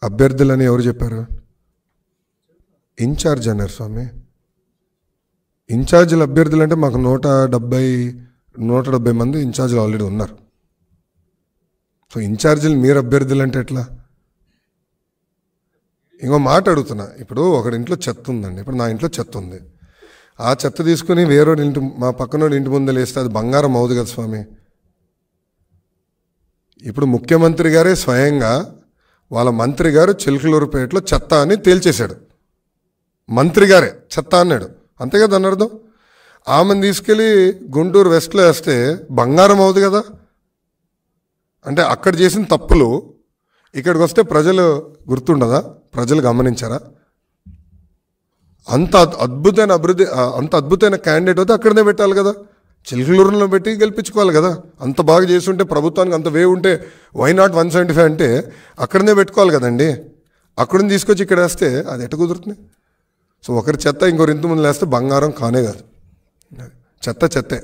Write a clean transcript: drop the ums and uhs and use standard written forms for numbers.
అభ్యర్థులని ఎవరు చెప్పారు? ఇన్ఛార్జ్ అన్నారు స్వామి. ఇన్ఛార్జీలు అభ్యర్థులు అంటే మాకు 170 మంది ఇన్ఛార్జీలు ఆల్రెడీ ఉన్నారు. సో ఇన్ఛార్జీలు మీరు అభ్యర్థులు అంటే ఎట్లా? ఇంకో మాట అడుగుతున్నా, ఇప్పుడు ఒకటి ఇంట్లో చెత్త ఉందండి, ఇప్పుడు నా ఇంట్లో చెత్త ఉంది, ఆ చెత్త తీసుకుని వేరే ఇంటి మా పక్కనోడి ఇంటి ముందు వేస్తే అది బంగారం అవుదు కదా స్వామి. ఇప్పుడు ముఖ్యమంత్రి గారే స్వయంగా వాళ్ళ మంత్రి గారు చిలకలూరుపేటలో చెత్త అని తేల్చేశాడు. మంత్రి గారే చెత్త అన్నాడు, అంతే కదా అని అర్థం. ఆమెను తీసుకెళ్ళి గుంటూరు వెస్ట్లో వేస్తే బంగారం అవుతుంది కదా. అంటే అక్కడ చేసిన తప్పులు ఇక్కడికి వస్తే ప్రజలు గుర్తుండదా? ప్రజలు గమనించారా? అంత అద్భుతమైన క్యాండిడేట్ అయితే అక్కడనే పెట్టాలి కదా, చిలకలూరులో పెట్టి గెలిపించుకోవాలి కదా. అంత బాగా చేస్తుంటే, ప్రభుత్వానికి అంత వే ఉంటే వై నాట్ 175 అంటే అక్కడనే పెట్టుకోవాలి కదండి. అక్కడిని తీసుకొచ్చి ఇక్కడ వేస్తే అది ఎట్ట కుదురుతుంది? సో ఒకరి చెత్త ఇంకొకరి ఇంటి ముందు వేస్తే బంగారం కానే కాదు, చెత్త చెత్తే.